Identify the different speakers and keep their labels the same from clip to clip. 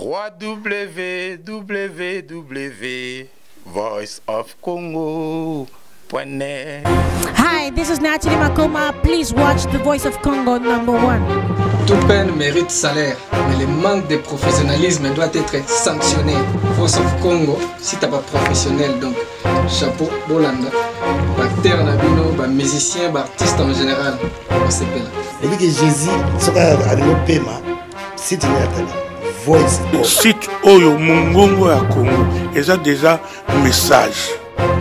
Speaker 1: www.voiceofcongo.net.
Speaker 2: Hi, this is Nathalie Makoma. Please watch The Voice of Congo #1.
Speaker 3: Toute peine mérite salaire, mais le manque de professionnalisme doit être sanctionné. Voice of Congo, si t'as pas professionnel, donc chapeau, Bolanda. Acteur Nabino, musicien, artiste en général, on s'appelle.
Speaker 4: Et puis que Jésus, ce qu'on a développé, c'est une Voice of
Speaker 5: site Oyo Mungongo à Congo, et ça déjà message.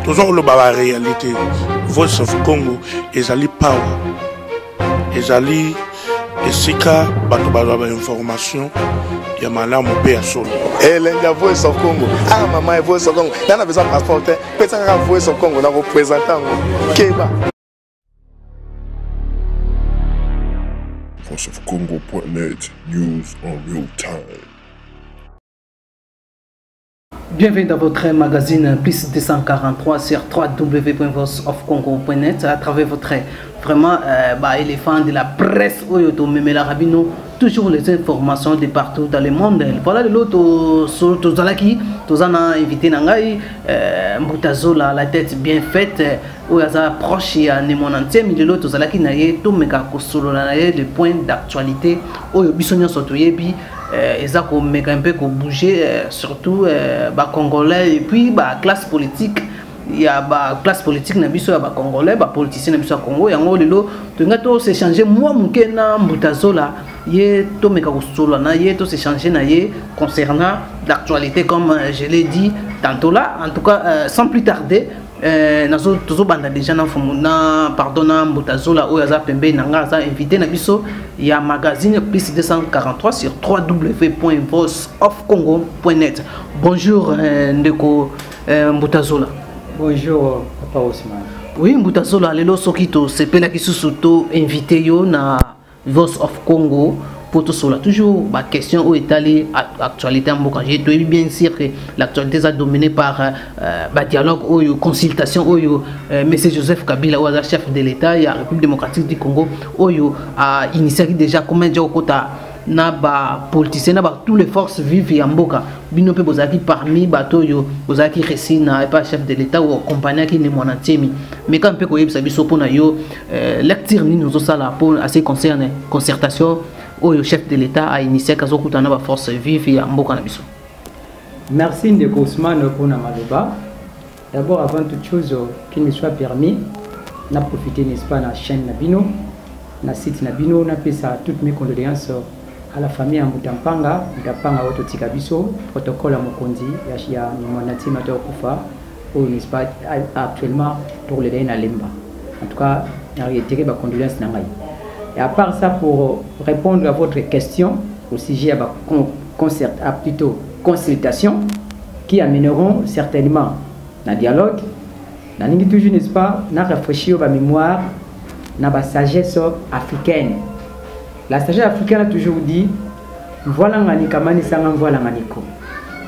Speaker 5: Toujours le baba réalité. Voice of Congo, et ali power, et ali Esika, bato bazaba information, ya malamu pe ya solo.
Speaker 4: la Voice of Congo. Ah maman, Voice of Congo. Là on a besoin de passeport. Peut-être la Voice of Congo, on a représentant Keba.
Speaker 6: VoiceOfCongo.net, news en real time.
Speaker 7: Bienvenue dans votre magazine plus 243 sur www.voiceofcongo.net à travers votre vraiment éléphant de la presse Oyoto Memela Rabino, toujours les informations de partout dans le monde. Voilà de l'autre Tozalaki, Tozana invité Nangai, Mbutazola, la tête bien faite, Oyaza proche à Nemonantie, mais de l'autre Tozalaki Naye, Tomeka Kosolo Naye, des points d'actualité, Oyo Bissonia Sotoyebi. Ils ont bouger surtout congolais et puis classe politique. Il y a classe politique na biso ya congolais, politiciens na biso Congo yango lelo to ngato s'échanger moi mukena Mbutazola ye to meka kosolo na ye to s'échanger na ye concernant l'actualité comme je l'ai dit tantôt là. En tout cas sans plus tarder nazo tozo banda déjà na fumuna pardonna Mbutazola oyaza pembe nanga za invité na biso ya magazine plus 243 sur www.voiceofcongo.net. Bonjour ndeko Mbutazola.
Speaker 8: Bonjour Papa Ousmane.
Speaker 7: Oui, Mbutazola lelo sokito sepela kisusuto invité yo na Voice of Congo pour tout cela. Toujours ma question où est allée actualité en Boka. J'ai bien sûr que l'actualité est dominée par dialogue ou consultation ou M. Joseph Kabila ou chef de l'État et la République démocratique du Congo ou a initié déjà combien de quota na ba politiciens na ba toutes les forces vives ya mboka bino pe bozaki parmi bato yo bozaki resina et pas chef de l'État ou compagnie qui ne monantemi mais quand pe ko yebisa biso pona yo lecture ni nous sala pour assez concerné concertation au chef de l'État a initié kazo kutana ba force vive ya mboka na biso.
Speaker 8: Merci de Ousmane pour na maloba. D'abord avant toute chose qu'il me soit permis n'a profité n'est-ce pas na chaîne Nabino na site Nabino na pesa toutes mes condoléances à la famille en Mutampanga, Mutapanga Ototika Biso, protocole à Mokondi, Yashia Nimonati Mato Kufa, ou n'est-ce pas actuellement pour les Dain à Lemba. En tout cas, il y a retiré ma condoléance Nangaï. Et à part ça, pour répondre à votre question, au sujet à plutôt consultation, qui amèneront certainement un dialogue, n'a toujours, n'est-ce pas, n'a réfléchi à la mémoire, n'a pas sagesse africaine. La sagesse africaine a toujours dit voilà ngani kamani sanga voilà nganiko.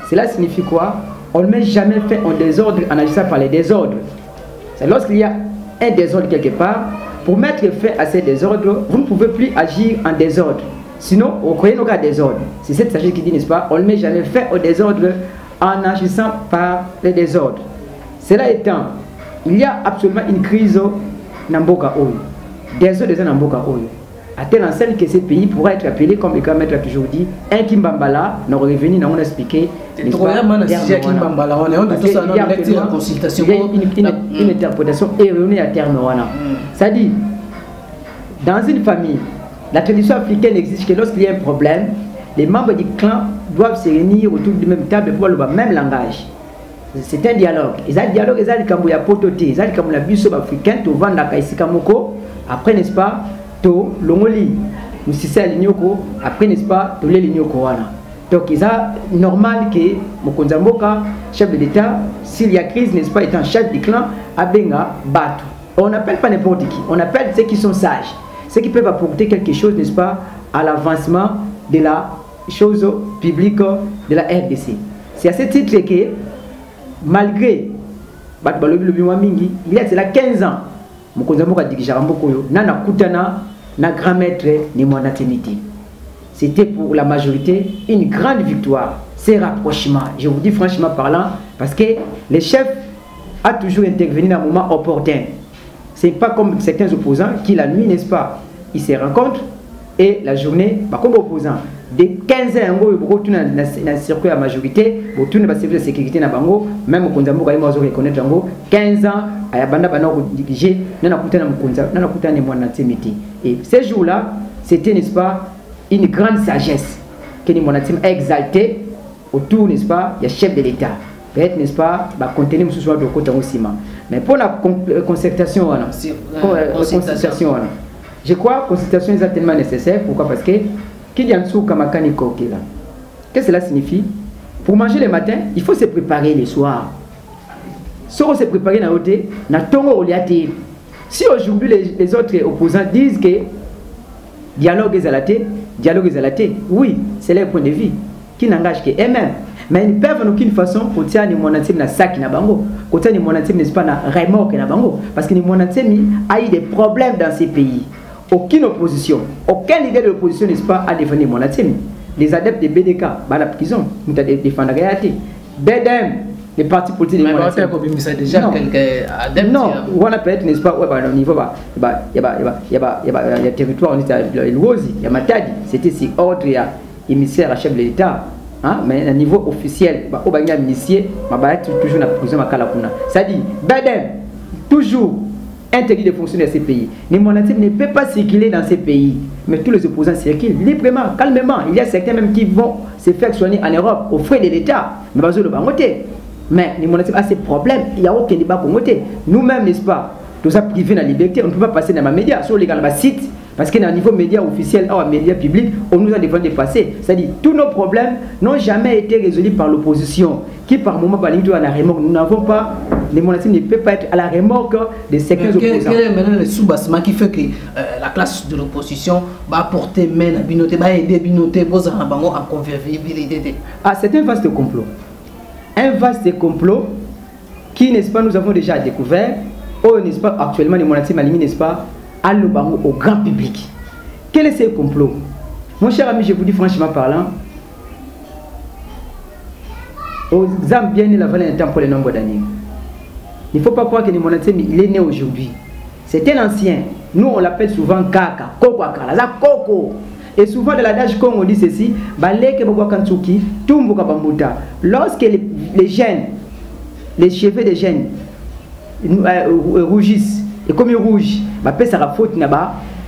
Speaker 8: Cela signifie quoi? On ne met jamais fait en désordre en agissant par les désordres. C'est lorsqu'il y a un désordre quelque part, pour mettre fin à ces désordres, vous ne pouvez plus agir en désordre. Sinon, vous croyez nos cas désordre. C'est cette sagesse qui dit, n'est-ce pas? On ne met jamais fait au désordre en agissant par les désordres. Cela étant, il y a absolument une crise dans Mboka Oyo. Désordre dans Mboka Oyo. À telle enseigne que ces pays pourraient être appelés, comme le Kamet a toujours dit, un Kimbambala, nous revenu, nous avons expliqué.
Speaker 7: Il y a
Speaker 8: une interprétation erronée à terme. C'est-à-dire, dans une famille, la tradition africaine exige que lorsqu'il y a un problème, les membres du clan doivent se réunir autour du même table pour le même langage. C'est un dialogue. Et ça, dialogue, c'est un pototé, c'est un dialogue africain, tu vends la Kaisikamoko, après, n'est-ce pas? To longoli nous si c'est l'ignoco après n'est-ce pas to les l'ignoco wana donc il est normal que Mokonza Mboka chef de l'État s'il y a crise n'est-ce pas étant chef du clan abenga batu on n'appelle pas n'importe qui on appelle ceux qui sont sages ceux qui peuvent apporter quelque chose n'est-ce pas à l'avancement de la chose publique de la RDC. C'est à ce titre que malgré il y a cela 15 ans Mokonza Mboka dirigera Mbokoyo nana kutana na grand maître ni Monatinité. C'était pour la majorité une grande victoire. ces rapprochements. Je vous dis franchement parlant, parce que les chefs a toujours intervenu dans un moment opportun. Ce n'est pas comme certains opposants qui la nuit, n'est-ce pas, ils se rencontrent et la journée, bah, comme opposants, de 15 ans, ils retournent dans le circuit à la majorité, ils retournent dans le service de sécurité, même au Konzambo, ils vont reconnaître 15 ans, à la bande, ils vont diriger, et ces jours-là, c'était, n'est-ce pas, une grande sagesse que nous avons exaltée autour, n'est-ce pas, du chef de l'État. Peut-être, n'est-ce pas, contenir ce soir de côté aussi. Mais pour la concertation, je crois que la concertation est tellement nécessaire. Pourquoi? Parce que qu'est-ce que cela signifie? Pour manger le matin, il faut se préparer le soir. Si on se prépare dans l'hôtel, si aujourd'hui les autres opposants disent que dialogue est à la tête, oui, c'est leur point de vue qui n'engage qu'eux-mêmes. Mais ils peuvent en aucune façon côté ni monatime na sac na bango, côté ni monatime n'est pas na remorque na bango, parce que ni monatime a eu des problèmes dans ces pays. Aucune opposition, aucun leader de l'opposition n'est pas à défendre monatime. Les adeptes de BDK, bah la prison, nous t'as défendre la réalité. BDM, les partis politiques de monatime.
Speaker 7: Déjà quelques adeptes.
Speaker 8: Non, on a peut-être n'est-ce pas, ouais, au niveau il y a territoire, on est l'Ouosi, il y a Matadi, c'était si ordre il y a émissaire à chef de l'État. Hein? Mais à niveau officiel, au bagage initié, toujours dans la prison. C'est-à-dire, Baden, toujours interdit de fonctionner dans ces pays. Les monatives ne peuvent pas circuler dans ces pays. Mais tous les opposants circulent librement, calmement. Il y a certains même qui vont se faire soigner en Europe aux frais de l'État. Mais pas le bangoté. Mais les monatives ont ces problèmes. Il n'y a aucun débat pour monter. Nous-mêmes, n'est-ce pas, tout ça privé de la liberté, on ne peut pas passer dans les médias, sur les sites. Parce qu'à un niveau média officiel ou média public, on nous a dépassé. C'est-à-dire tous nos problèmes n'ont jamais été résolus par l'opposition, qui par moment va à la remorque. Nous n'avons pas, les monatives ne peuvent pas être à la remorque de certains opposants.
Speaker 7: Quel est maintenant le sous-bassement qui fait que la classe de l'opposition va apporter main à Binoté, va aider Binoté, vos en convivialité?
Speaker 8: Ah, c'est un vaste complot. Un vaste complot qui, n'est-ce pas, nous avons déjà découvert, ou n'est-ce pas, actuellement les monatives alignent, n'est-ce pas, au grand public. Quel est ce complot? Mon cher ami, je vous dis franchement parlant, aux Zambiens, il a fallu un temps pour le nombre d'années. Il ne faut pas croire que Monatemi, il est né aujourd'hui. C'est un ancien. Nous, on l'appelle souvent Kaka, Koko Akala, la Koko. Et souvent, dans l'adage Congo, on dit ceci, lorsque les gènes, les cheveux des gènes rougissent, et comme ils rougissent, ça va faute na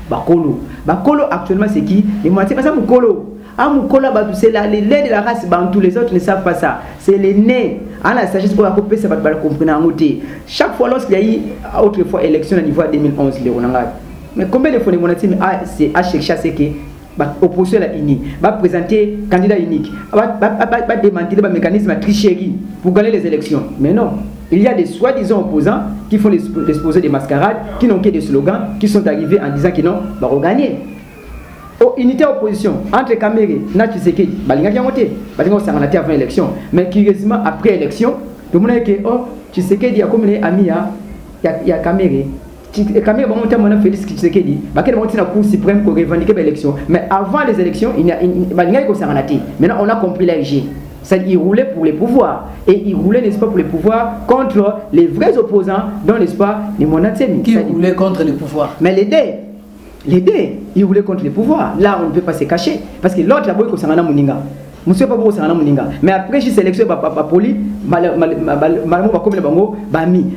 Speaker 8: bakolo. Bakolo actuellement c'est qui? Les moitiés pas ça mukolo. Ah mukolo c'est les laits de la race bantou, les autres ne savent pas ça. C'est les nés. Ah la sagesse pour la couper ça va pas comprendre en côté. Chaque fois lorsqu'il y a eu autrefois élection au niveau 2011 les Ronanga. Mais combien de fois les moitiés c'est à chercher c'est que opposition la unie va présenter candidat unique. Va démanteler le mécanisme de tricherie pour gagner les élections. Mais non. Il y a des soi-disant opposants qui font l'exposé des mascarades, qui n'ont que des slogans, qui sont arrivés en disant qu'ils n'ont pas regagné. Oh, unité opposition entre Kamere, Nati Sekedi, Balinga qui a monté, Balinga s'est arrêté avant l'élection. Mais curieusement, après l'élection, tout le monde a dit que oh, Tshisekedi a comme les amis, il y a Kamere. Kamere va monter à Félix Tshisekedi, Balinga va monter à la Cour suprême pour revendiquer l'élection. Mais avant les élections, Balinga s'est arrêté. Maintenant, on a compris la RG. Il roulait pour les pouvoirs. Et il roulait, n'est-ce pas, pour les pouvoirs contre les vrais opposants, dont, n'est-ce pas, les monatèmes.
Speaker 7: Qui roulait contre les pouvoirs?
Speaker 8: Mais les dés, ils roulaient contre les pouvoirs. Là, on ne peut pas se cacher. Parce que l'autre, là-bas, il y a Mouninga. Monsieur pas pour ça, mais après, j'ai sélectionné par poli,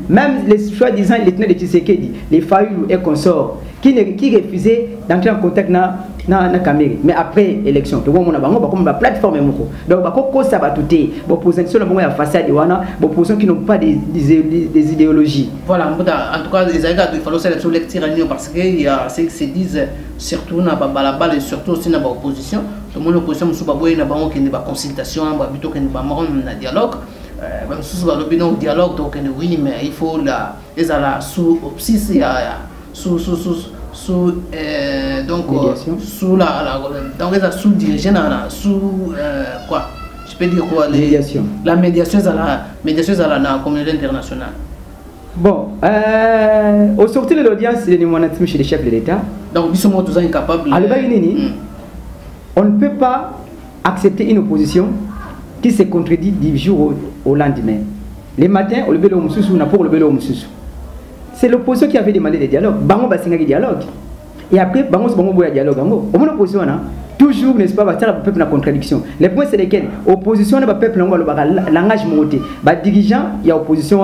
Speaker 8: même les soi-disant les tenants de Tshisekedi, les Fayulu et consorts, qui refusaient d'entrer en contact avec la caméra. Mais après l'élection, tu vois, on a comme la plateforme. Donc, ça va tout est. L'opposition est la façade, l'opposition qui n'ont pas des idéologies.
Speaker 7: Voilà, en tout cas, il faut sélectionner les lectures parce qu'il y a ceux qui se disent, surtout dans la balle et surtout aussi dans l'opposition. Tout le monde l'opposition, il y a une consultation, il y a un dialogue. Dialogue, donc oui, mais il faut la sous donc sous la sous dirigeant sous quoi, je peux dire quoi, la médiation à la communauté internationale.
Speaker 8: Bon, au sortir de l'audience de l'humanisme chez les chefs de l'État,
Speaker 7: donc ils sont tous incapables.
Speaker 8: On ne peut pas accepter une opposition qui se contredit du jour au lendemain. Les matins, on le vélo Moussou, on a pour le vélo Moussou. C'est l'opposition qui avait demandé des dialogues. Bango Bassinga dialogue. Et après, Bango Bango dialogue. Au moins, l'opposition, toujours, n'est-ce pas, le peuple en contradiction. Les points, c'est lesquels? Opposition, le peuple, le langage monté. Les dirigeants, il y a opposition,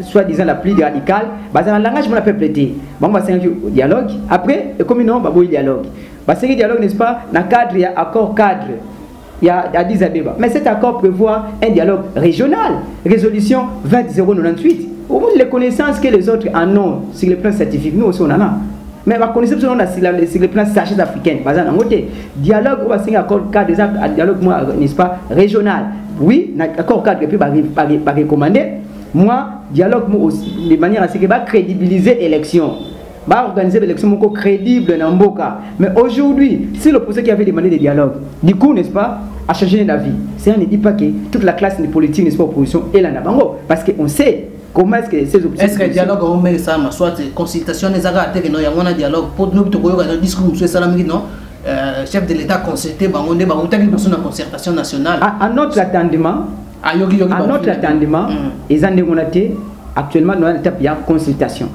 Speaker 8: soit-disant la plus radicale. Le langage, le peuple était. Bango Bassinga dialogue. Après, comme non, Bango dialogue. Bassinga dialogue, n'est-ce pas, dans le cadre, il y a accord cadre. Il y a Addis Abeba. Mais cet accord prévoit un dialogue régional. Résolution 20098. Au moins les connaissances que les autres en ont sur le plan scientifique, nous aussi on en a. Mais la connaissance sur le plan sachet africain, par exemple, dialogue, on va signer accord cadre, dialogue, n'est-ce pas, régional. Oui, l'accord cadre est pas recommandé. Moi, dialogue, de manière à ce que va crédibiliser l'élection. Va organiser l'élection crédible dans Mboka. Mais aujourd'hui, si l'opposition qui avait demandé des dialogues, du coup, n'est-ce pas, a changé d'avis, ça ne dit pas que toute la classe politique, n'est-ce pas, opposition est là dans parce qu'on sait. Comment est-ce que ces oppositions... Est-ce que le dialogue on met ça, soit consultation des agats, il y a un dialogue pour nous, le discours, non, chef de l'État consulté, on est en concertation nationale. À notre attendement, ils ont été actuellement dans l'étape de consultation.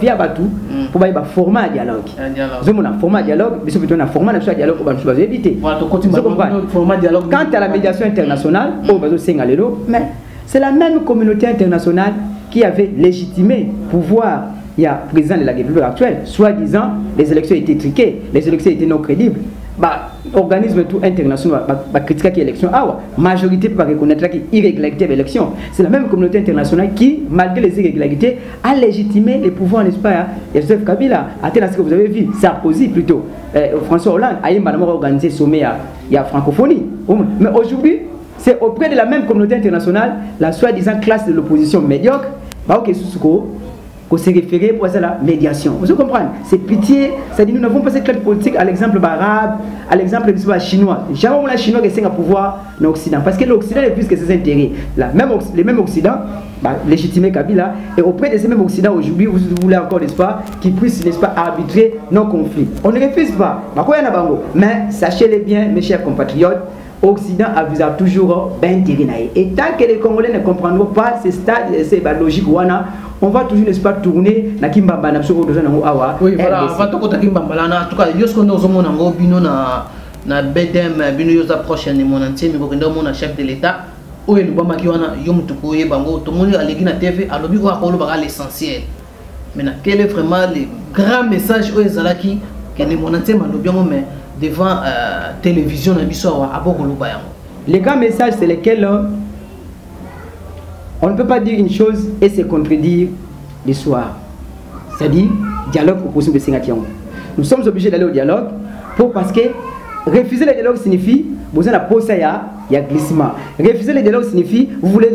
Speaker 8: Via Batou, pour un format dialogue. Un format dialogue, mais surtout un format dialogue pour nous éviter. Quant à la médiation internationale, mais c'est la même communauté internationale qui avait légitimé pouvoir, il y a président de la République actuelle, soi-disant les élections étaient truquées, les élections étaient non crédibles. Organisme tout international critiquer l'élection, majorité peut reconnaître l'irrégularité de l'élection. C'est la même communauté internationale qui, malgré les irrégularités, a légitimé les pouvoirs, n'est-ce pas, Joseph Kabila, à tel ce que vous avez vu, Sarkozy plutôt, François Hollande, a organisé sommet il y a francophonie. Mais aujourd'hui, c'est auprès de la même communauté internationale, la soi-disant classe de l'opposition médiocre, qu'on s'est référé pour la médiation. Vous comprenez? C'est pitié, c'est-à-dire nous n'avons pas cette classe politique à l'exemple arabe, à l'exemple chinois. Jamais on a chinois qui a un pouvoir dans l'Occident, parce que l'Occident est plus que ses intérêts. Les mêmes Occidents, légitimé Kabila, et auprès de ces mêmes Occidents aujourd'hui, vous voulez encore, n'est-ce pas, qu'ils puissent, n'est-ce pas, arbitrer nos conflits. On ne refuse pas, mais sachez-le bien, mes chers compatriotes, Occident a toujours bien intérêt. Et tant que les Congolais ne comprendront pas ces stades, ces logiques, on va toujours, n'est-ce pas, tourner na Kimbamba na Soko Dozana Awa. Oui, voilà, on va tout Kimbamba là. En tout cas, lorsqu'on nous avons un bino na BDM, bino yosa prochaine mon entier, mais qu'on a chef de l'État. Oye Lubama qui wana yom tukoye bango, tout le monde a l'église na TV, a lobby ou a l'essentiel. Maintenant, quel est vraiment le grand message aux Zalaki que les mon entier mais devant télévision na biso à Bogoluba. Les grands messages c'est lesquels on ne peut pas dire une chose et se contredire le soir. C'est-à-dire, dialogue opposition de Singationg. Nous sommes obligés d'aller au dialogue parce que refuser le dialogue signifie, vous avez la pause, il y a glissement. Refuser le dialogue signifie, vous voulez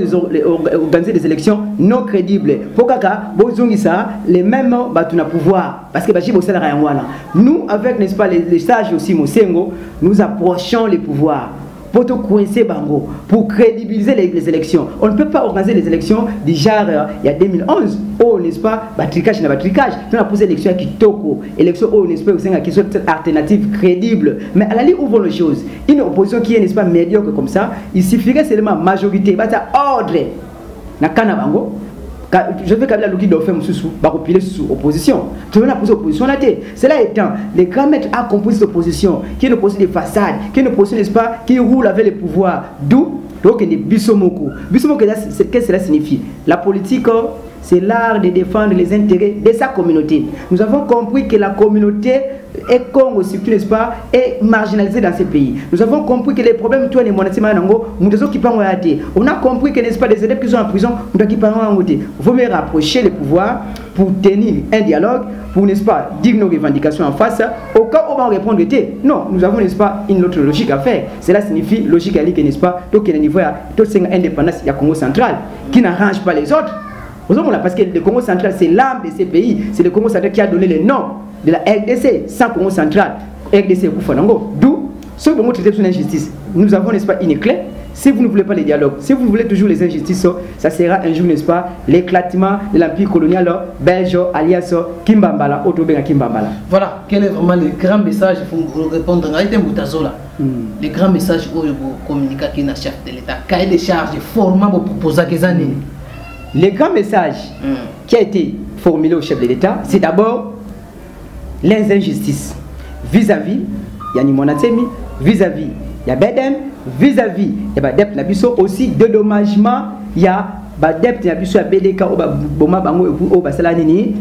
Speaker 8: organiser des élections non crédibles. Pourquoi vous avez les mêmes pouvoir. Parce que nous, avec, n'est-ce pas, les sages aussi, nous approchons les pouvoirs. Pour tout coincer Bango, pour crédibiliser les élections. On ne peut pas organiser les élections du genre il y a 2011. Oh, n'est-ce pas, tricage, on a posé l'élection qui toko, élection, oh, n'est-ce pas, qui sont alternatives crédibles. Mais à la ligne, où vont les choses? Une opposition qui est, n'est-ce pas, médiocre comme ça, il suffirait seulement majorité, ordre. Na kana Bango. Je veux qu'Abla Louki doit faire repiler sous opposition. Tu veux la poser opposition là. Cela étant, les grands maîtres a composé cette opposition, qui est une opposition des façades, qui est une opposition, n'est-ce pas, qui roule avec les pouvoirs. D'où, donc, il y a Bissomoko. Bissomoko, qu'est-ce que cela signifie? La politique, c'est l'art de défendre les intérêts de sa communauté. Nous avons compris que la communauté est Congo, surtout, n'est-ce pas, est marginalisée dans ces pays. Nous avons compris que les problèmes, toi, les monateurs, on a compris que, n'est-ce pas, les élèves qui sont en prison, il faut mieux rapprocher les pouvoirs pour tenir un dialogue, pour, n'est-ce pas, dire nos revendications en face, au cas où on va répondre. Non, nous avons, n'est-ce pas, une autre logique à faire. Cela signifie, logique à dire, n'est-ce pas, donc, il y a un niveau d'indépendance, il y a Congo central, qui n'arrange pas les autres. Parce que le Congo central, c'est l'âme de ces pays. C'est le Congo central qui a donné le nom de la RDC, sans Congo central. RDC Koufanango. D'où, ce que nous traitons sur l'injustice. Nous avons, n'est-ce pas, une clé. Si vous ne voulez pas les dialogues, si vous voulez toujours les injustices, ça sera un jour, n'est-ce pas, l'éclatement de l'empire colonial belge, alias Kimbambala, Otobenga Kimbambala. Voilà, quel est vraiment le grand message pour vous répondre à Moutazola.
Speaker 7: Les grands messages où vous communiquez avec le chef de l'État, cahier des charges, format vous proposez des années.
Speaker 8: Le grand message qui a été formulé au chef de l'État, c'est d'abord les injustices vis-à-vis Yanni Monatemi, vis-à-vis Yabedem, vis-à-vis Yabadep Nabiso, aussi dédommagement, il y a Badep Nabiso à BDK au Boma Bango au Basalanini,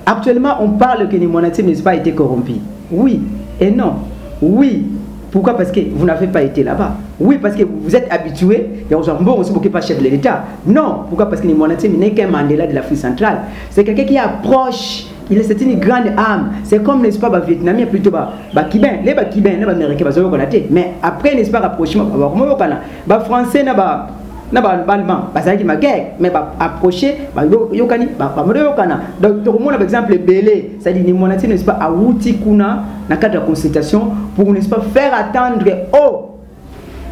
Speaker 8: actuellement, on parle que les Monatemi n'a pas été corrompu. Oui et non. Oui. Pourquoi? Parce que vous n'avez pas été là-bas. Oui, parce que vous êtes habitué. Il y a aussi beaucoup pas chef de l'État. Non. Pourquoi? Parce que les Monatemi n'est qu'un Mandela de l'Afrique centrale. C'est quelqu'un qui approche. C'est une grande âme. C'est comme, n'est-ce pas, les Vietnamiens plutôt, les Kibens, les Américains, mais après, n'est-ce pas, rapprochement, les Français, allemand, mais approcher, donc par exemple Belé, c'est-à-dire les Monatemi, n'est-ce pas, à Wutikuna, dans le cadre de la consultation, pour, n'est-ce pas, faire attendre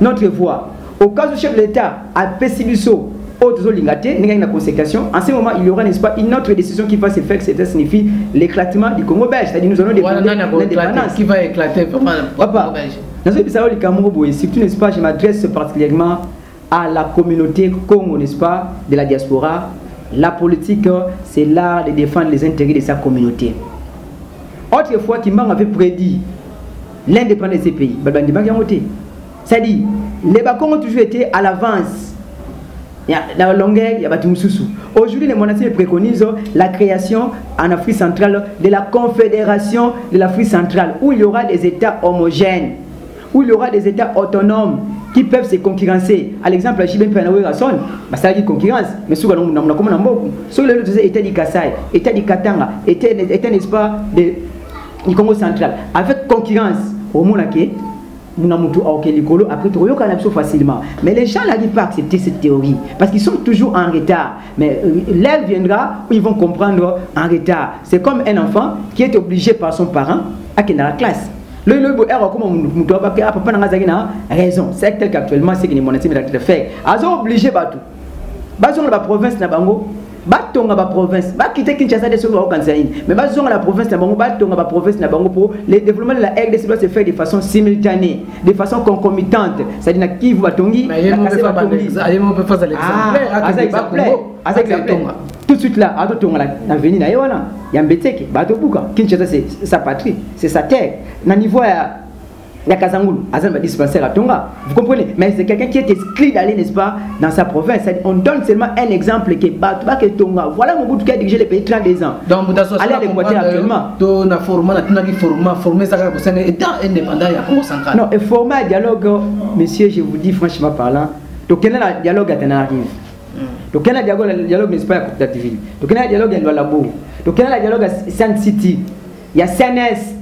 Speaker 8: notre voix. Au cas où le chef de l'État a Pessibiso, la consécration, en ce moment, il y aura, n'est-ce pas, une autre décision qui va se faire, ça signifie l'éclatement du Congo belge. C'est-à-dire nous allons l'indépendance.
Speaker 7: Qui va éclater vraiment le Congo belge.
Speaker 8: Surtout, n'est-ce pas, je m'adresse particulièrement à la communauté Congo, n'est-ce pas, de la diaspora. La politique, c'est l'art de défendre les intérêts de sa communauté. Autrefois, Kimban avait prédit l'indépendance de ces pays. C'est-à-dire, les Bakong ont toujours été à l'avance. Dans la longueur, il y a Batumsusu. Aujourd'hui, les Monatemi préconisent la création en Afrique centrale de la Confédération de l'Afrique centrale, où il y aura des États homogènes, où il y aura des États autonomes qui peuvent se concurrencer. À l'exemple, la Chibin Penaoué Rasson, ça dit concurrence, mais sur les États du Kassai, État du Katanga, État, n'est-ce pas, du Congo central, avec concurrence, au monde après tout facilement. Mais les gens n'arrivent pas à accepter cette théorie parce qu'ils sont toujours en retard. Mais l'heure viendra où ils vont comprendre en retard. C'est comme un enfant qui est obligé par son parent à aller dans la classe. Raison. C'est tel qu'actuellement c'est que les Monatemi sont fait. Ils sont obligés par tout. Ils sont dans la province de Bango. Batonga ba province, ba quitter Kinshasa de Sogo Kansaïn, mais bazonga la province na bango, batonga ba province na bango pour le développement de la RDC doit se faire de façon simultanée, de façon concomitante. C'est-à-dire na Kivu batongi, na Kaseba batongi. Tout de suite là, à Tonga na veni na yona, yambeteke, batobuka, Kinshasa c'est sa patrie, c'est sa terre. Na niveau il y a Kazangoulou, Azan va dispenser à Tonga. Vous comprenez? Mais c'est quelqu'un qui est inscrit d'aller, n'est-ce pas, dans sa province. On donne seulement un exemple qui est Batouba que Tonga. Voilà mon bout qui a dirigé les pays 32 ans.
Speaker 7: Donc, vous allez à l'Équateur actuellement. On a formé ça pour un État indépendant et Congo central.
Speaker 8: Non, et format dialogue, monsieur, je vous dis franchement parlant, donc quel est le dialogue à Tenerife? Donc quel est le dialogue, n'est-ce pas, à Côte-d'Ivoire? Donc quel est le dialogue à Lualabo? Donc quel est le dialogue à Sainte City? Il y a CNS.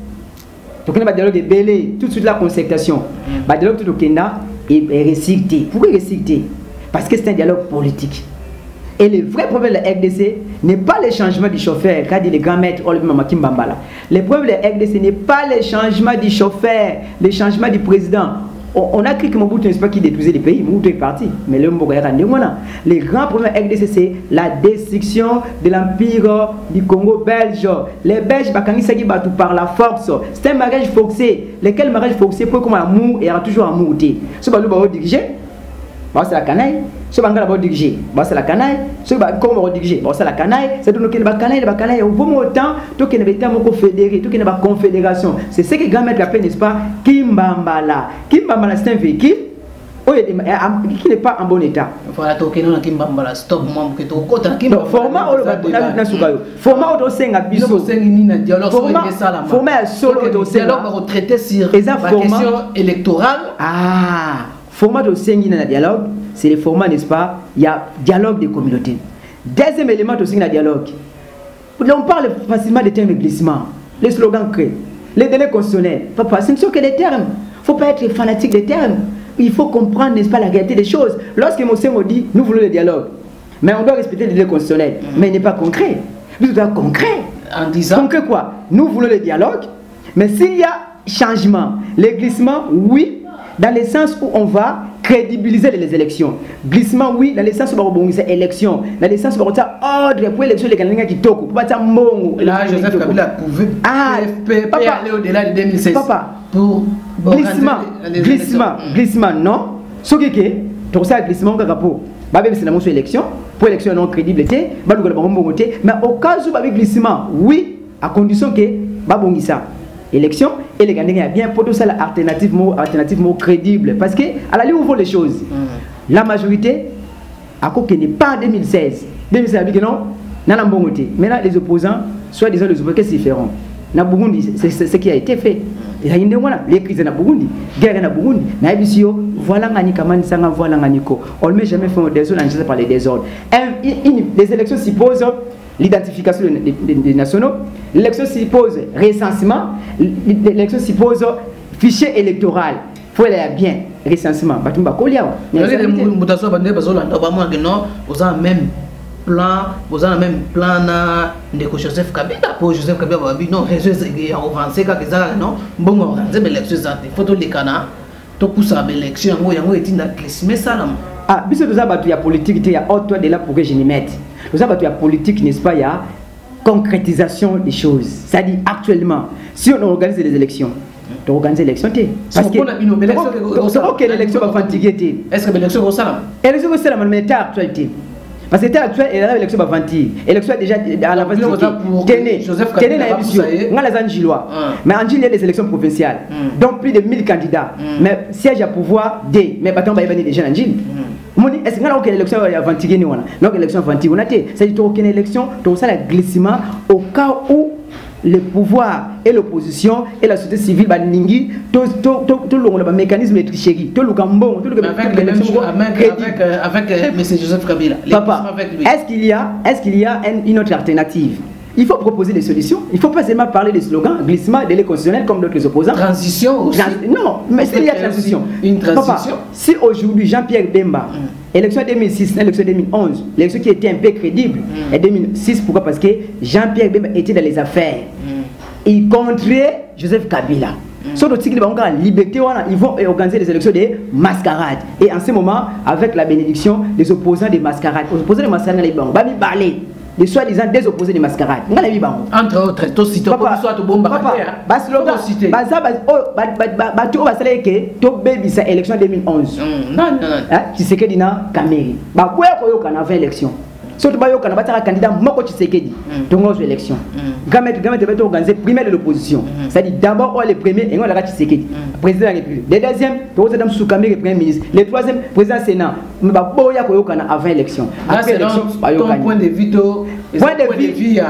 Speaker 8: Donc, le dialogue est belé, tout de suite la concertation. Le dialogue tout au Kenya est recyclé. Pourquoi recyclé? Parce que c'est un dialogue politique. Et le vrai problème de la RDC n'est pas le changement du chauffeur, qu'a dit le grand maître Olumama Kimbambala. Le problème de la RDC n'est pas le changement du chauffeur, le changement du président. On a cru que Mobutu n'est pas qui détruisait les pays, Mobutu est parti. Mais le les grands problèmes de la RDC, c'est la destruction de l'empire du Congo belge. Les Belges, par la force. C'est un mariage forcé. Lequel mariage forcé pour comme amour et toujours amour. Ce que vous dirigez, c'est la canaille. Ce que vous dirigez, c'est la canaille. Ce que vous dirigez, c'est la canaille. C'est donc que la canaille, au bon temps, tout qu'il y a un fédéré, tout qu'il y a une confédération. C'est ce que grand maître appelle, n'est-ce pas, Kimbambala. Kimbambala, c'est un véhicule qui n'est pas en bon état.
Speaker 7: Voilà, Kimbambala, stop, moi, que tu as
Speaker 8: non, format format au sein à Bissau. Format solo au sein
Speaker 7: traité sur la question électorale.
Speaker 8: Ah, format au sein d'un dialogue, c'est le format, n'est-ce pas? Il y a dialogue des communautés. Deuxième élément au sein d'un dialogue. On parle facilement des termes de glissement, les slogans créés, les délais constitutionnels. Papa, ce ne sont que des termes. Il ne faut pas être fanatique des termes. Il faut comprendre, n'est-ce pas, la réalité des choses. Lorsque Moussemo dit, nous voulons le dialogue, mais on doit respecter les délais constitutionnels, mais il n'est pas concret. Nous doit être concret.
Speaker 7: En disant
Speaker 8: concret quoi? Nous voulons le dialogue, mais s'il y a changement, les glissements, oui, dans le sens où on va
Speaker 9: crédibiliser les élections. Glissement, oui, dans le sens où c'est élection. Dans le sens où c'est ordre pour l'élection, les Canadiens qui toquent.
Speaker 7: Là, Joseph Kabila pouvait aller au-delà de 2016.
Speaker 9: Papa,
Speaker 7: pour
Speaker 9: glissement, non. Ce qui est, tout ça, glissement, c'est une élection. Pour l'élection non crédibilité, mais au cas où il y a glissement, oui, à condition que ça. Élection et les Canadiens bien pour tout ça l'alternative crédible parce que à la ligne où vont les choses la majorité à quoi n'est pas en 2016 que non maintenant les opposants soit disant les opposants c'est différent na Burundi c'est ce qui a été fait il y a une les crises na Burundi guerre na Burundi na ebisio voilà ngani kamani sanga voilà ngani ko on ne met jamais fait des zones en par les désordres les élections supposent l'identification des nationaux, l'élection suppose recensement, l'élection suppose fichier électoral. Il faut aller bien, recensement. Vous avez même plan de Joseph Kabila pour Joseph Kabila non réseau avancé non bon organiser l'élection il faut les canards tout ça l'élection yango est mais ça ah biso toza batu ya politique il y a autre de là pour que je m'y mette toza batu ya politique n'est-ce pas il y a concrétisation des choses c'est-à-dire actuellement si on organise les élections on organise l'élection parce que l'élection va fatiguer est-ce que l'élection va ça l'élection va ça mais l'état actualité parce que l'état actuel et l'élection va vantir l'élection déjà à la base tenez la émission on a les Angilois mais Angil il y a les élections provinciales donc plus de 1000 candidats mais siège à pouvoir D mais bâton va y venir des jeunes Angil est-ce que aucune élection va vantir non l'élection vantir on a c'est aucune élection donc ça le glissement au cas où le pouvoir et l'opposition et la société civile baningi tout le mécanisme de tricherie tout le gambon tout le avec M. Joseph Kabila. Papa, est-ce qu'il y a une autre alternative? Il faut proposer des solutions. Il ne faut pas seulement parler des slogans, glissement, délai constitutionnel comme d'autres opposants. Transition aussi. Non, mais s'il y a transition. Une transition. Papa, si aujourd'hui Jean-Pierre Bemba, élection 2006, élection 2011, l'élection qui était un peu crédible, et 2006, pourquoi? Parce que Jean-Pierre Bemba était dans les affaires. Il contrait Joseph Kabila. Sur le cycle de liberté, ils vont organiser des élections de mascarade. Et en ce moment, avec la bénédiction des opposants des mascarades, les opposants des mascarades, ils vont parler des soi-disant des opposés des mascarades. Entre autres, tout cité, papa, soit au bon élection 2011. Non. Tu sais que dina Kameri. Bah quoi qu'on a fait élection. Surtout bayo kana batara candidat moko Tshisekedi tongo aux élections gamet va organiser primaire de l'opposition c'est-à-dire d'abord les premiers et on la Tshisekedi président de la République les deuxième to Adam Soukamé premier ministre les troisième président Sénat mais ba boya ko kana avant élection après élection bayo kana point de vue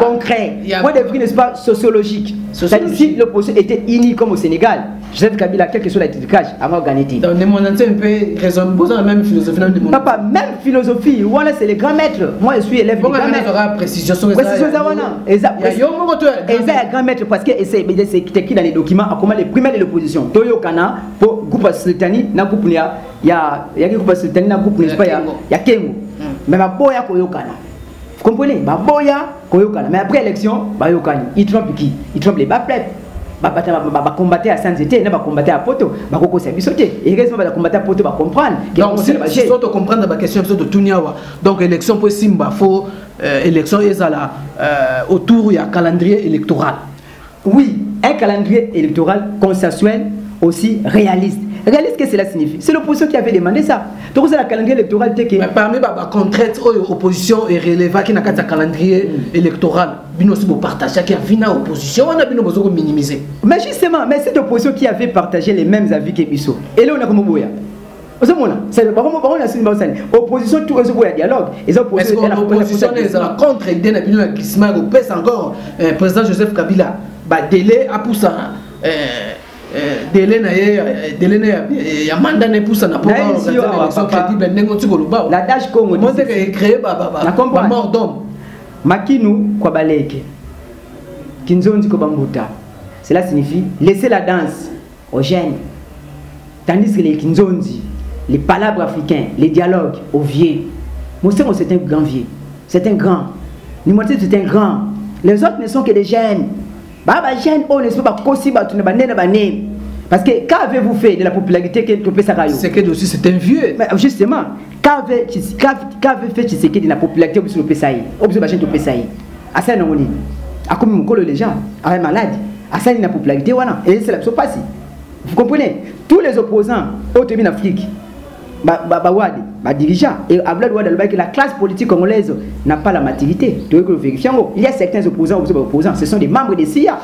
Speaker 9: concret point de vue n'est-ce pas sociologique c'est-à-dire si l'opposition était unie comme au Sénégal Joseph Kabila quel que soit l'étiquetage avant gagner donc de mon un peu raison posant la même philosophie dans le monde papa même philosophie voilà c'est les grands maîtres moi je suis élève du grand maître précision ça il y a grand maître parce que c'est écrit dans les documents à comment les primaires de l'opposition Toyo Kana pour groupe sultani na groupe il y a groupe sultani na groupe n'est-ce pas il y a Kengo mais ma boya Koyo Kana vous comprenez ma boya Koyo Kana mais après élection ba yo Kana il trompe qui il trompe les baplets ba combattre à Sanzete na ba combattre à Poto ba koko c'est bisoté et raison ba combattre à Poto ba comprendre donc si surtout comprendre la question de Tuniawa donc élection pour Simba faut élection ezala autour il y a calendrier électoral oui un calendrier électoral consensuel aussi réaliste. Réaliste, qu'est-ce que cela signifie? C'est l'opposition qui avait demandé ça. Donc c'est la calendrier électoral qui parmi les contraintes l'opposition est relevée qui n'a qu'un calendrier électoral bien aussi pour partager qui a vu dans l'opposition on a bien besoin de minimiser mais justement mais cette opposition qui avait partagé les mêmes avis que Bisso et là on a comme Boya c'est opposition tout le dialogue et opposition est contre l'idée de glissement encore président Joseph Kabila délai à pousser délai ya mandat ne poussa na pouvoir organiser crédible n'engoti koluba la dash Congo moi c'est créé ba mort d'homme makinu kwa baleke kinzonzi ko bambuta cela signifie laisser la danse aux jeunes tandis que les kinzonzi les palabres africains les dialogues aux vieux Moussa c'est un grand vieux c'est un grand Nimoti c'est un grand les autres ne sont que des jeunes baba jeune on ne peut pas kosi ba tu ne ba nena ba ne Parce que qu'avez-vous fait de la popularité que Topé Sakayo?
Speaker 7: Tshisekedi aussi, c'est un vieux.
Speaker 9: Mais justement, qu'avait fait Tshisekedi de la popularité au Topé Saï? Au Topé Saï. À ça, non, à comme mon collègue déjà, à un malade, à ça, il y a la popularité, voilà. Et c'est la chose passée. Vous comprenez? Tous les opposants au Tébin Afrique, dirigeants, et que la classe politique congolaise n'a pas la maturité. Il y a certains opposants, ce sont des membres des CIA.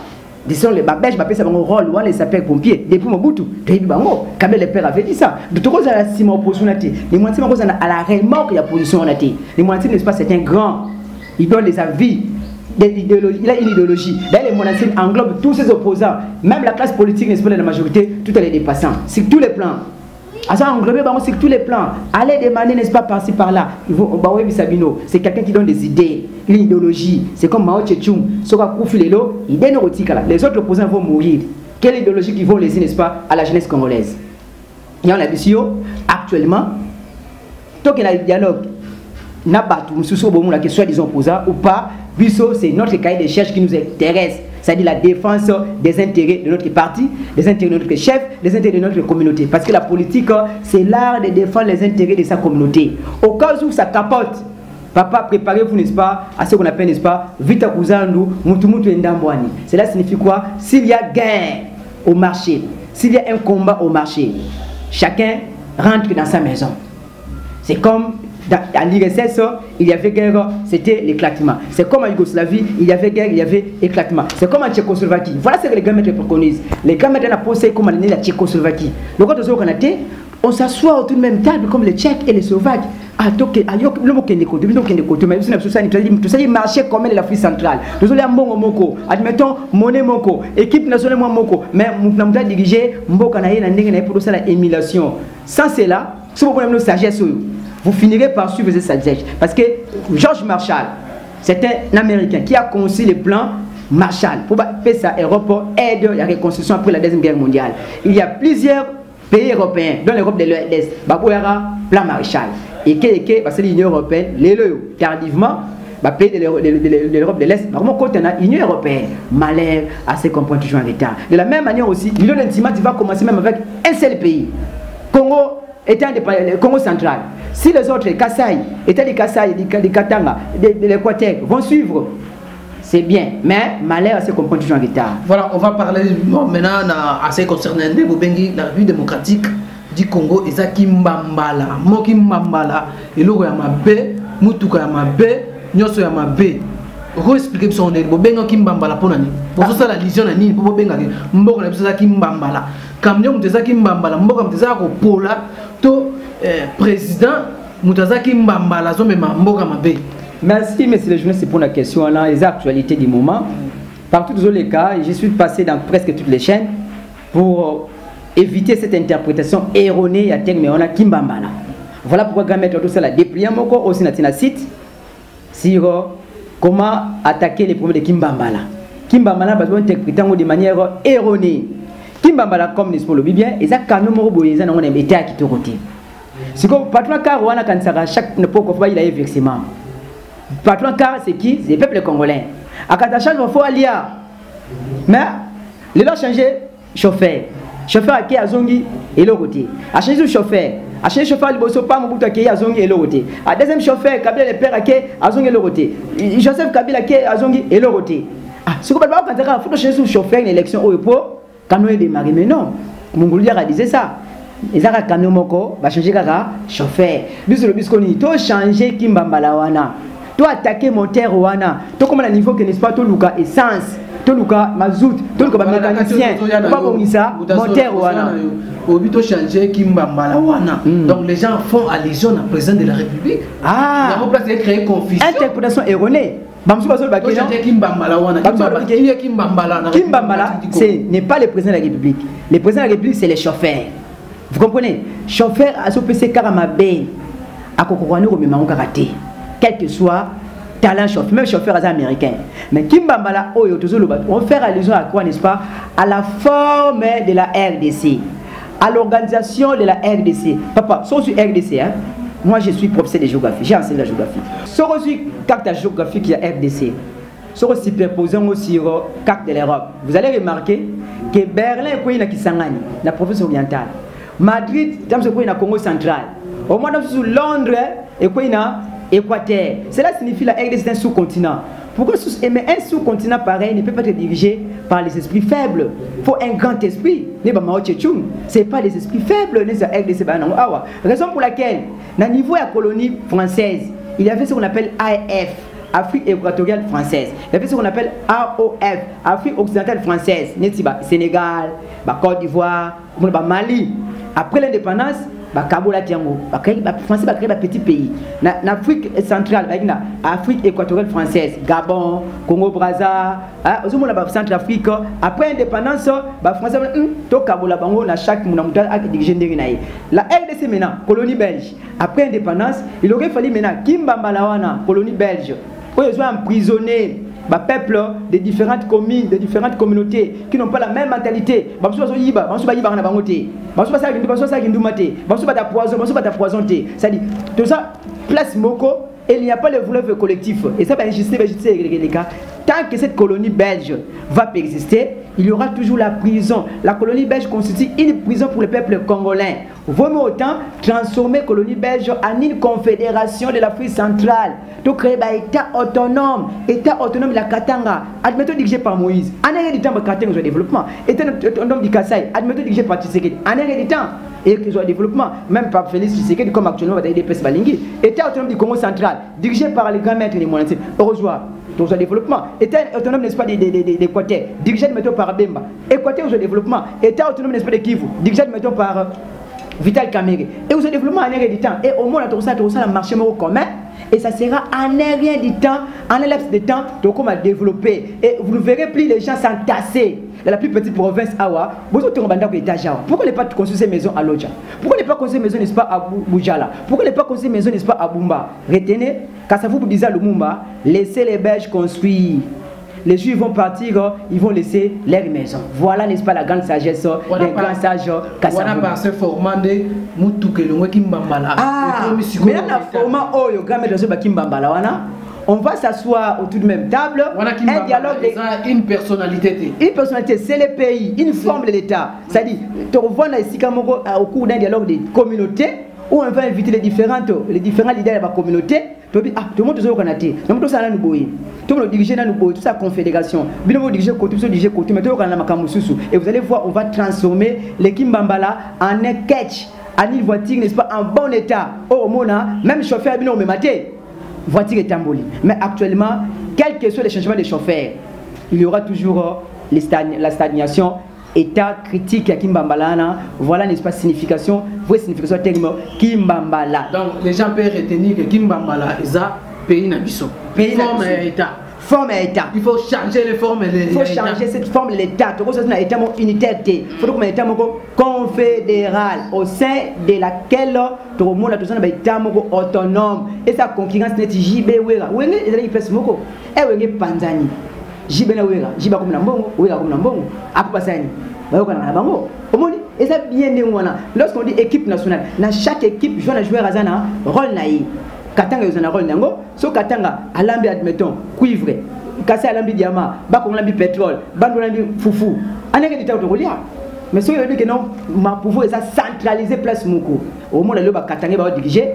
Speaker 9: Ce sont les babèches, ça va rôle, les sapeurs-pompiers, depuis Mobutu, quand les pères avaient dit ça. De tout cas, si mon opposition les moitiés à la remorque de la position, les moitiés, n'est-ce pas, c'est un grand, il donne les avis. Il a une idéologie. D'ailleurs, les monastères englobent tous ses opposants. Même la classe politique, n'est-ce pas, la majorité, tout est dépassant. Sur tous les plans. Sur tous les plans. Allez demander, n'est-ce pas, par-ci, par-là. C'est quelqu'un qui donne des idées, une idéologie. C'est comme Mao Tse-tung. Les autres opposants vont mourir. Quelle idéologie qui vont laisser, n'est-ce pas, à la jeunesse congolaise? Il y a la vision, actuellement, tant qu'il y a le dialogue, que soit des opposants ou pas, c'est notre cahier de charges qui nous intéresse, c'est-à-dire la défense des intérêts de notre parti, des intérêts de notre chef, des intérêts de notre communauté. Parce que la politique, c'est l'art de défendre les intérêts de sa communauté. Au cas où ça capote, papa, préparez-vous, n'est-ce pas, à ce qu'on appelle, n'est-ce pas, vita kuzandu, mutumutu endambwani. Cela signifie quoi? S'il y a gain au marché, s'il y a un combat au marché, chacun rentre dans sa maison. C'est comme à l'IRSS, il y avait guerre, c'était l'éclatement. C'est comme en Yougoslavie, il y avait guerre, il y avait éclatement. C'est comme en Tchécoslovaquie. Voilà ce que les grands-maîtres préconisent. Les grands-maîtres ont posé comme la Tchécoslovaquie. Le roi de ce Canada, on s'assoit autour de même table comme les Tchèques et les Slovaques. Marché comme l'Afrique centrale. Nous allons à Moko, admettons, Moné Moko, équipe nationale Moko, mais nous avons dirigé Mboka pour ça l'émulation. Sans cela, si vous prenez nos sagesse, vous finirez par suivre cette sagesse. Parce que George Marshall, c'est un Américain qui a conçu le plan Marshall pour faire sa Europe aide la reconstruction après la Deuxième Guerre mondiale. Il y a plusieurs pays européens, dans l'Europe de l'Est, plan Marshall. Et parce que l'Union européenne, tardivement, pays de l'Europe de l'Est, comment quand on a l'Union européenne, malheur à se comprendre toujours en retard. De la même manière aussi, l'Union intimate va commencer même avec un seul pays. Congo étant le Congo central. Si les autres, Kassai, État de Kassai, de Katanga, de l'Équateur, vont suivre, c'est bien. Mais malheur à se comprendre toujours en retard.
Speaker 7: Voilà, on va parler maintenant à ce concernant la République démocratique du Congo. Et ça qui mbambala, moi qui mbambala, et l'eau ya mabe, mutuka ya mabe, nyoso ya mabe. Vous expliquez son nez, bobenga qui mbambala pour nani. Pour ça la vision nani, pour bobenga mboko na ça qui mbambala. Camion muteza qui mbambala, mboko muteza ko pola to président muteza qui mbambala zo mema mboka mabe.
Speaker 9: Merci, monsieur le journaliste, pour la question. Les actualités du moment. Partout dans les cas, je suis passé dans presque toutes les chaînes pour éviter cette interprétation erronée à terme. On a Kimbambala. Voilà pourquoi je vais mettre tout ça là. Déplié aussi dans le site sur comment attaquer les problèmes de Kimbambala. Kimbambala va interpréter de manière erronée. Kimbambala, comme nous le bien, et ça, quand nous avons été à qui te côté. C'est comme patron car on a quand ça chaque époque il a un versement. Patron car c'est qui? C'est le peuple congolais. À Katachal il faut aller. Mais il a changé chauffeur. Chauffeur qui a zongi et le côté. A changé chauffeur. A changé chauffeur il bosse pas Mobutu qui a zongi et le côté. A deuxième chauffeur Kabila le père qui a zongi et le côté. Joseph Kabila qui a zongi et le côté. Ah, ce qu'on va quand il faut changer chauffeur une élection au pour quand nous démarrer mais non. Mongolier a dit ça. Les arabes camion moko va changer kaka chauffeur. Biso le biskoni to changer Kimbambala wana. To attaquer moteur wana. To comme le niveau que n'est pas to luka essence, to luka mazout, to luka mécanicien. Pas comme ça moteur wana.
Speaker 7: Au but de changer Kimbambala wana. Donc les gens font allusion au président de la République.
Speaker 9: Ah.
Speaker 7: La place est créer confusion.
Speaker 9: Interprétation erronée. Kimbambala, ce n'est pas le président de la République. Le président de la République, c'est les chauffeurs. Vous comprenez? Chauffeur à ce PC Karamabe, à Kokorano ou karaté. Quel que soit talent chauffeur, même chauffeur américain. Mais Kimbambala, on fait allusion à quoi, n'est-ce pas? À la forme de la RDC, à l'organisation de la RDC. Papa, sur RDC, hein? Moi je suis professeur de géographie, j'ai enseigné la géographie. Sur aussi carte géographique, il y a RDC. Sur superposant aussi carte de l'Europe. Vous allez remarquer que Berlin est na Kisangani, la province orientale. Madrid, c'est na Congo central. Au moins dans Londres et na Équateur. Cela signifie la RDC est un sous-continent. Pourquoi un sous-continent pareil ne peut pas être dirigé par les esprits faibles? Il faut un grand esprit. Ce n'est pas les esprits faibles. Raison pour laquelle, au niveau de la colonie française, il y avait ce qu'on appelle AF, Afrique équatoriale française. Il y avait ce qu'on appelle AOF, Afrique occidentale française. Sénégal, Côte d'Ivoire, Mali. Après l'indépendance, Kabola Tiango, français va créer un petit pays. En Afrique centrale, Afrique équatoriale française, Gabon, Congo Brazza, Centrafrique. Après l'indépendance, français to Kabola Bango na chaque monnaie a dirigé la RDC maintenant, colonie belge. Après l'indépendance, il aurait fallu maintenant Kimbambalawana, colonie belge. Où ils ont emprisonné les peuples de différentes communes, de différentes communautés qui n'ont pas la même mentalité. C'est-à-dire, tout ça, place Moko, et il n'y a pas le fleuve collectif. Et ça va exister, tant que cette colonie belge va persister, il y aura toujours la prison. La colonie belge constitue une prison pour le peuple congolais. Vaut mieux autant transformer la colonie belge en une confédération de l'Afrique centrale. Donc créer un État autonome de la Katanga, admettons dirigé par Moïse. En un du temps, Katanga au développement. État autonome du Kassai, admettons dirigé par Tshisekedi. En un du temps, et qu'ils ont développement, même par Félix Tshisekedi, comme actuellement va des PS Balingi. État autonome du Congo central, dirigé par les grands maîtres des monarchies. Heureusement. Dans un développement, État autonome n'est-ce pas d'Équateur, dirigé par Bemba. Équateur au développement, État autonome n'est-ce pas de Kivu, dirigé par Vital Kamerhe. Et au développement en air du temps, et au moins tout ça le marché commun, et ça sera en rien du temps, en un laps de temps, donc on va développer. Et vous ne verrez plus les gens s'entasser. Dans la plus petite province, Awa, pourquoi ne pas construire ces maisons à Lodja? Pourquoi ne pas construire ces maisons, n'est-ce pas, à Boujala? Pourquoi ne pas construire ces maisons, n'est-ce pas, à Bumba? Retenez, quand ça vous disait à Lumumba, laissez les Belges construire. Les Juifs vont partir, ils vont laisser leurs maisons. Voilà, n'est-ce pas, la grande sagesse des grands sages Kassavu.
Speaker 7: On a passé formant de Moutouk et le Kimbambala.
Speaker 9: Ah, mais là, la format, oh, le grand maître de Kimbambala, on va s'asseoir autour de même table. Un dialogue
Speaker 7: une personnalité.
Speaker 9: Une personnalité, c'est le pays, une forme de l'État. C'est-à-dire, tu revois au cours d'un dialogue de communauté où on va inviter les différents leaders de la communauté. Tout le monde est au Canada. Tout le monde est au Boy. Tout le monde est dirigé dans le Boy, toute sa confédération. Tout le monde est dirigé côté, tout le monde est dirigé côté. Mais tout le monde est au et vous allez voir, on va transformer les Kimbambala en un catch, en une voiture, n'est-ce pas, en bon état. Oh, Mona, même chauffeur, il me maté. Voiture est emboli. Mais actuellement, quels que soient les changements des chauffeurs, il y aura toujours la stagnation. État critique à Kimbambala, voilà n'est-ce pas signification, vraie signification terme Kimbambala.
Speaker 7: Donc les gens peuvent retenir que Kimbambala est un pays nabiso.
Speaker 9: Pays
Speaker 7: forme et État.
Speaker 9: Forme et État.
Speaker 7: Il faut changer les formes et les
Speaker 9: Il faut changer cette forme de l'État. Il faut que l'État unitaire. Il faut que l'État confédéral au sein de laquelle tout le monde a un État autonome. Et sa concurrence n'est JB Wera. Wera est une place moko. Et Wera Panzani. JB na Wera. JB comme Nambongo. Wera comme Nambongo. Après Passani. Bayoka na Bango. Et ça bien né lorsqu'on dit équipe nationale, dans chaque équipe, joue un joueur à Zana, rôle naïf. Katanga yozana rôle nango, so Katanga alambi admettons cuivre, Kassé alambi diamant, Bakon alambi pétrole, Bando alambi foufou. Aneke dit au Rolia. Mais si on dit que non, ma pouvoir est centralisé place Moko. Au monde le Katanga va diriger,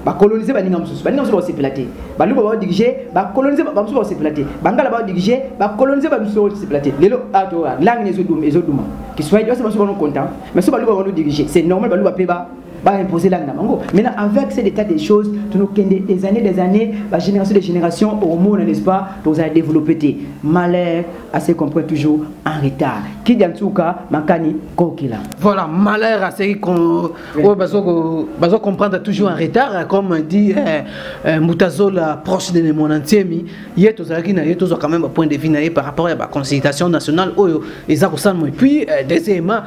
Speaker 9: va coloniser Baningam sous, Baningam sous platé. Balu va diriger, va coloniser Bamsou va platé. Bangala va diriger, va coloniser Bamsou va platé. Lelo atora, langue les odum, qui soit c'est pas content, mais ce Balu va diriger, c'est normal Balu va payer imposer la Namango. Maintenant, avec cet état des choses, des années, la génération des générations, au monde, n'est-ce pas, nous avons développé. Malheur, assez comprend toujours en retard. Qui dit en tout cas, Makani, Kokila.
Speaker 7: Voilà, malheur, assez qu'on comprendre toujours en retard, comme dit Moutazola, proche de mon entiemi, il y a quand même un point de vue par rapport à la consultation nationale. Et puis, deuxièmement,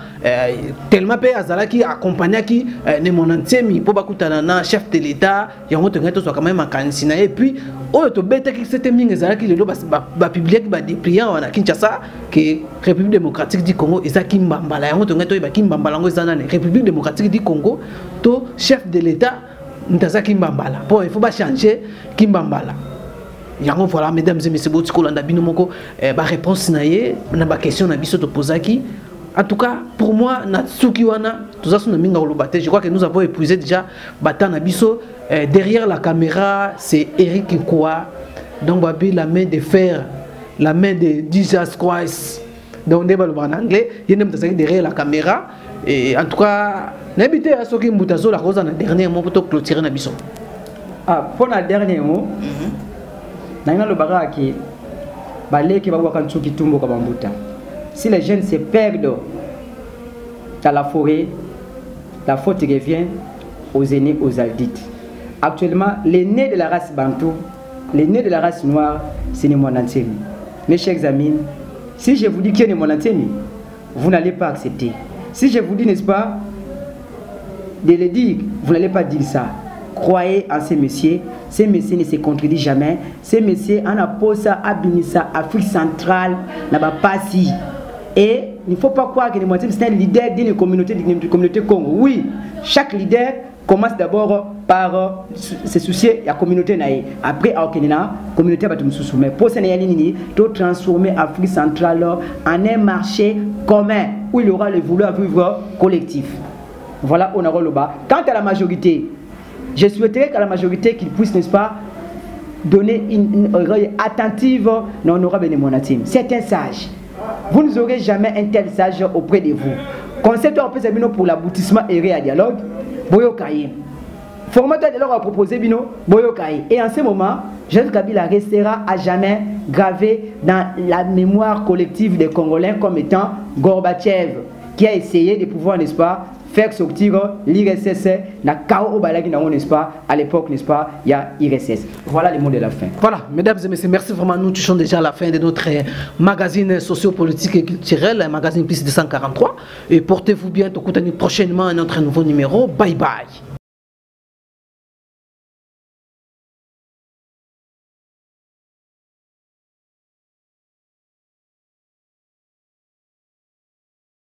Speaker 7: tellement peu Azalaki accompagné qui mon entiemi pour bakutana chef de l'État il y a quand même en Kansina et puis to bête qui c'était mingi ezalaki lelo ba publier ba dépliant wana Kinshasa que République démocratique du Congo eza Kimbambala yango to ngato ba Kimbambala ngo eza nane République démocratique du Congo to chef de l'État ntaza Kimbambala bon il faut pas changer Kimbambala yango voilà mesdames et messieurs botiko landa bino moko ba réponse na ye na ba question na biso to posaki En tout cas, pour moi, Natsukiwana, tout ça, je crois que nous avons épuisé déjà Batan Abisso. Derrière la caméra, c'est Eric Kikoa. Donc, la main de fer, la main de Jesus Christ. Donc, on est en anglais. Il y a derrière la caméra. Et en tout cas, n'habitez à ce qui est la rose en dernier mot pour clôturer Nabisso.
Speaker 8: Ah, pour le dernier mot, si les jeunes se perdent dans la forêt, la faute revient aux aînés, aux adultes. Actuellement, l'aîné de la race bantou, l'aîné de la race noire, c'est Monantemi. Mes chers amis, si je vous dis qu'il y a Monantemi, vous n'allez pas accepter. Si je vous dis, n'est-ce pas, de le dire, vous n'allez pas dire ça. Croyez en ces messieurs ne se contredisent jamais. Ces messieurs, en Aposa, Abinissa, Afrique centrale, n'a pas si. Et il ne faut pas croire que c'est un leader d'une communauté Congo. Oui, chaque leader commence d'abord par se soucier de la communauté. Après, la communauté va se soumettre. Pour ça, il faut transformer l'Afrique centrale en un marché commun où il y aura le vouloir vivre collectif. Voilà, on a le bas. Quant à la majorité, je souhaiterais qu'à la majorité qu'ils puissent, n'est-ce pas, donner une oreille attentive dans l'honorable Monatim. C'est un sage. Vous n'aurez jamais un tel sage auprès de vous. Concept pour l'aboutissement et à dialogue, Boyo Kaye. Formateur de leur a proposé Bino, Boyo Kaye. Et en ce moment, Joseph Kabila restera à jamais gravé dans la mémoire collective des Congolais comme étant Gorbatchev, qui a essayé de pouvoir, n'est-ce pas, faire sortir l'IRSS na Kao au Balagi, n'est-ce pas, à l'époque, n'est-ce pas, il y a IRSS. Voilà les mots de la fin.
Speaker 7: Voilà, mesdames et messieurs, merci vraiment. Nous touchons déjà à la fin de notre magazine sociopolitique et culturel, magazine plus 243. Et portez-vous bien, prochainement à notre nouveau numéro. Bye bye.